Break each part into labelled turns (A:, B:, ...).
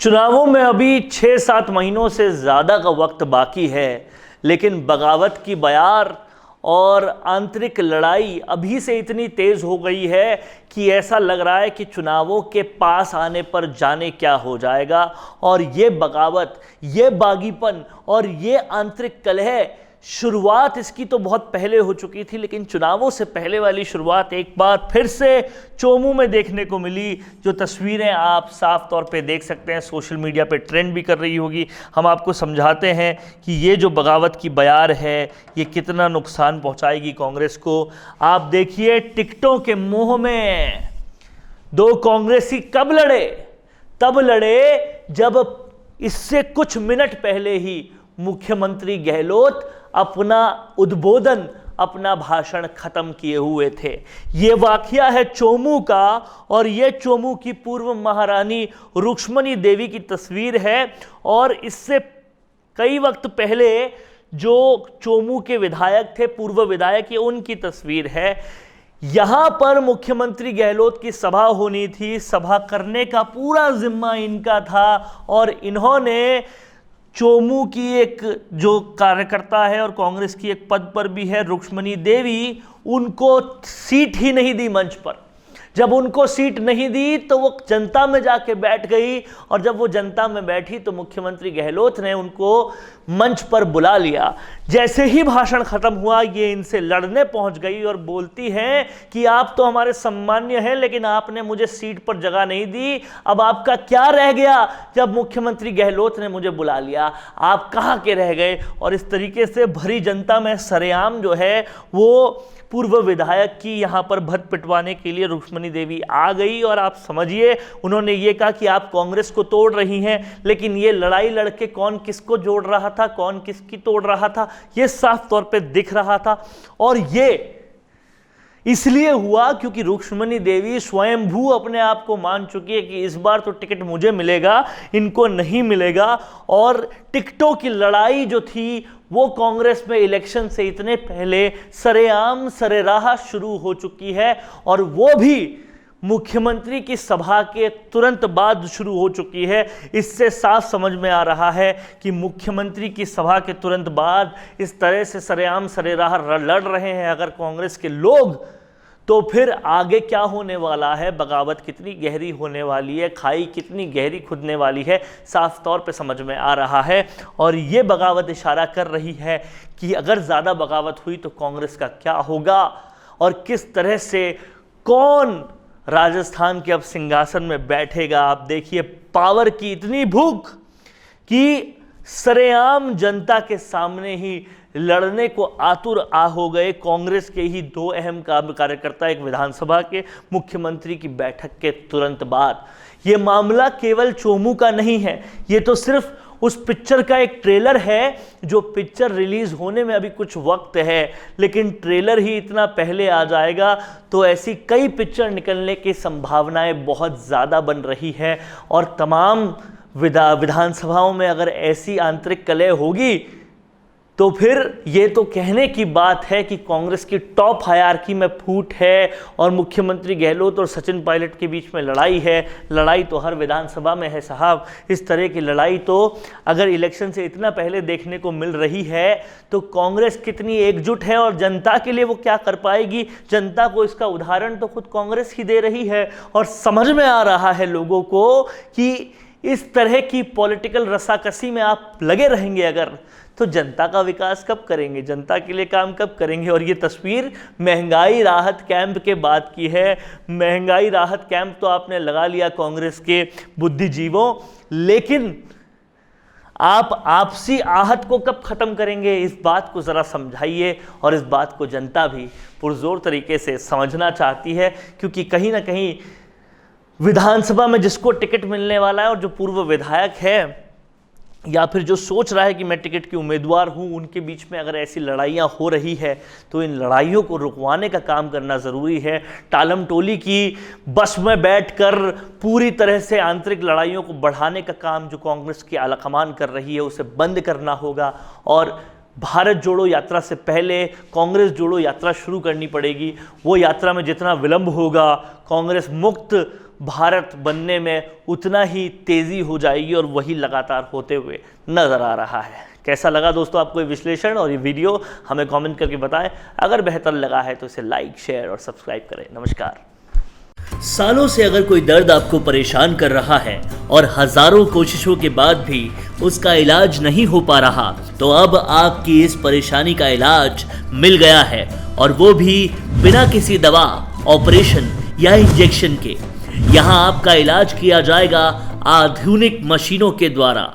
A: चुनावों में अभी 6-7 महीनों से ज़्यादा का वक्त बाकी है, लेकिन बगावत की बयार और आंतरिक लड़ाई अभी से इतनी तेज़ हो गई है कि ऐसा लग रहा है कि चुनावों के पास आने पर जाने क्या हो जाएगा। और ये बगावत, ये बागीपन और ये आंतरिक कलह, शुरुआत इसकी तो बहुत पहले हो चुकी थी, लेकिन चुनावों से पहले वाली शुरुआत एक बार फिर से चोमू में देखने को मिली। जो तस्वीरें आप साफ तौर पे देख सकते हैं, सोशल मीडिया पे ट्रेंड भी कर रही होगी। हम आपको समझाते हैं कि ये जो बगावत की बयार है ये कितना नुकसान पहुंचाएगी कांग्रेस को। आप देखिए, टिकटों के मोह में दो कांग्रेसी कब लड़े? तब लड़े जब इससे कुछ मिनट पहले ही मुख्यमंत्री गहलोत अपना उद्बोधन, अपना भाषण खत्म किए हुए थे। ये वाकया है चोमू का, और ये चोमू की पूर्व महारानी रुक्मणी देवी की तस्वीर है। और इससे कई वक्त पहले जो चोमू के विधायक थे, पूर्व विधायक, ये उनकी तस्वीर है। यहां पर मुख्यमंत्री गहलोत की सभा होनी थी, सभा करने का पूरा जिम्मा इनका था, और इन्होंने चोमू की एक जो कार्यकर्ता है और कांग्रेस की एक पद पर भी है, रुक्मणी देवी, उनको सीट ही नहीं दी मंच पर। जब उनको सीट नहीं दी तो वो जनता में जाके बैठ गई, और जब वो जनता में बैठी तो मुख्यमंत्री गहलोत ने उनको मंच पर बुला लिया। जैसे ही भाषण खत्म हुआ, ये इनसे लड़ने पहुंच गई और बोलती हैं कि आप तो हमारे सम्मान्य हैं, लेकिन आपने मुझे सीट पर जगह नहीं दी। अब आपका क्या रह गया? जब मुख्यमंत्री गहलोत ने मुझे बुला लिया, आप कहाँ के रह गए? और इस तरीके से भरी जनता में सरेआम जो है वो पूर्व विधायक की यहाँ पर भत पिटवाने के लिए रुक्मणी देवी आ गई। और आप समझिए, उन्होंने ये कहा कि आप कांग्रेस को तोड़ रही हैं, लेकिन ये लड़ाई लड़के कौन किसको जोड़ रहा था, कौन किसकी तोड़ रहा था, ये साफ तौर पे दिख रहा था। और ये इसलिए हुआ क्योंकि रुक्मणी देवी स्वयंभू अपने आप को मान चुकी है कि इस बार तो टिकट मुझे मिलेगा, इनको नहीं मिलेगा। और टिकटों की लड़ाई जो थी वो कांग्रेस में इलेक्शन से इतने पहले सरेआम सरेराह शुरू हो चुकी है, और वो भी मुख्यमंत्री की सभा के तुरंत बाद शुरू हो चुकी है। इससे साफ समझ में आ रहा है कि मुख्यमंत्री की सभा के तुरंत बाद इस तरह से सरेआम सरेराह लड़ रहे हैं अगर कांग्रेस के लोग, तो फिर आगे क्या होने वाला है, बगावत कितनी गहरी होने वाली है, खाई कितनी गहरी खुदने वाली है, साफ तौर पे समझ में आ रहा है। और ये बगावत इशारा कर रही है कि अगर ज़्यादा बगावत हुई तो कांग्रेस का क्या होगा, और किस तरह से कौन राजस्थान के अब सिंहासन में बैठेगा। आप देखिए, पावर की इतनी भूख कि सरेआम जनता के सामने ही लड़ने को आतुर हो गए कांग्रेस के ही दो अहम कार्यकर्ता, एक विधानसभा के, मुख्यमंत्री की बैठक के तुरंत बाद। ये मामला केवल चोमू का नहीं है, ये तो सिर्फ उस पिक्चर का एक ट्रेलर है, जो पिक्चर रिलीज होने में अभी कुछ वक्त है, लेकिन ट्रेलर ही इतना पहले आ जाएगा तो ऐसी कई पिक्चर निकलने की संभावनाएं बहुत ज़्यादा बन रही है। और तमाम विधानसभाओं में अगर ऐसी आंतरिक कलह होगी तो फिर ये तो कहने की बात है कि कांग्रेस की टॉप हायरार्की में फूट है, और मुख्यमंत्री गहलोत और सचिन पायलट के बीच में लड़ाई है। लड़ाई तो हर विधानसभा में है साहब। इस तरह की लड़ाई तो अगर इलेक्शन से इतना पहले देखने को मिल रही है तो कांग्रेस कितनी एकजुट है और जनता के लिए वो क्या कर पाएगी, जनता को इसका उदाहरण तो खुद कांग्रेस ही दे रही है। और समझ में आ रहा है लोगों को कि इस तरह की पॉलिटिकल रसाकसी में आप लगे रहेंगे अगर, तो जनता का विकास कब करेंगे, जनता के लिए काम कब करेंगे। और ये तस्वीर महंगाई राहत कैंप के बाद की है। महंगाई राहत कैंप तो आपने लगा लिया कांग्रेस के बुद्धिजीवों, लेकिन आप आपसी आहत को कब खत्म करेंगे, इस बात को ज़रा समझाइए। और इस बात को जनता भी पुरजोर तरीके से समझना चाहती है, क्योंकि कहीं ना कहीं विधानसभा में जिसको टिकट मिलने वाला है और जो पूर्व विधायक है या फिर जो सोच रहा है कि मैं टिकट की उम्मीदवार हूं, उनके बीच में अगर ऐसी लड़ाइयां हो रही है तो इन लड़ाइयों को रुकवाने का काम करना ज़रूरी है। टालम टोली की बस में बैठकर पूरी तरह से आंतरिक लड़ाइयों को बढ़ाने का काम जो कांग्रेस की आलाकमान कर रही है उसे बंद करना होगा। और भारत जोड़ो यात्रा से पहले कांग्रेस जोड़ो यात्रा शुरू करनी पड़ेगी। वो यात्रा में जितना विलंब होगा, कांग्रेस मुक्त भारत बनने में उतना ही तेज़ी हो जाएगी और वही लगातार होते हुए नज़र आ रहा है। कैसा लगा दोस्तों आपको ये विश्लेषण और ये वीडियो, हमें कमेंट करके बताएं। अगर बेहतर लगा है तो इसे लाइक, शेयर और सब्सक्राइब करें। नमस्कार। सालों से अगर कोई दर्द आपको परेशान कर रहा है और हजारों कोशिशों के बाद भी उसका इलाज नहीं हो पा रहा, तो अब आपकी इस परेशानी का इलाज मिल गया है, और वो भी बिना किसी दवा, ऑपरेशन या इंजेक्शन के। यहाँ आपका इलाज किया जाएगा आधुनिक मशीनों के द्वारा।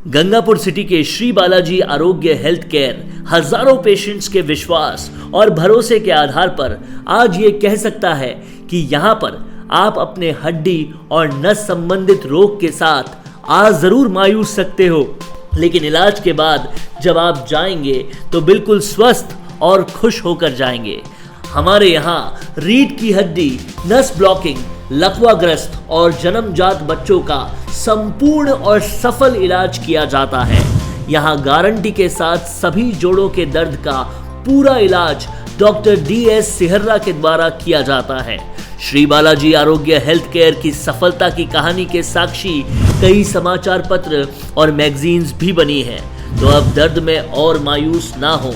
A: गंगापुर सिटी के श्री बालाजी आरोग्य हेल्थ केयर हजारों पेशेंट्स के विश्वास और भरोसे के आधार पर आज ये कह सकता है कि यहाँ पर आप अपने हड्डी और नस संबंधित रोग के साथ आ जरूर मायूस सकते हो, लेकिन इलाज के बाद जब आप जाएंगे तो बिल्कुल स्वस्थ और खुश होकर जाएंगे। हमारे यहाँ रीढ़ की हड्डी, नस ब्लॉकिंग, लकवाग्रस्त और जन्मजात बच्चों का संपूर्ण और सफल इलाज किया जाता है। यहाँ गारंटी के साथ सभी जोड़ों के दर्द का पूरा इलाज डॉक्टर DS सिहर्रा के द्वारा किया जाता है। श्री बालाजी आरोग्य हेल्थ केयर की सफलता की कहानी के साक्षी कई समाचार पत्र और मैगजीन्स भी बनी हैं। तो अब दर्द में और मायूस ना हो,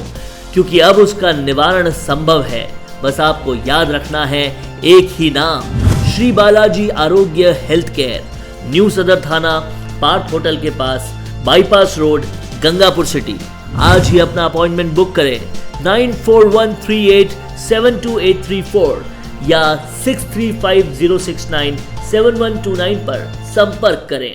A: क्योंकि अब उसका निवारण संभव है। बस आपको याद रखना है एक ही नाम, श्री बालाजी आरोग्य हेल्थ केयर, न्यू सदर थाना, पार्थ होटल के पास, बाईपास रोड, गंगापुर सिटी। आज ही अपना अपॉइंटमेंट बुक करें 9413872834 या 6350697129 पर संपर्क करें।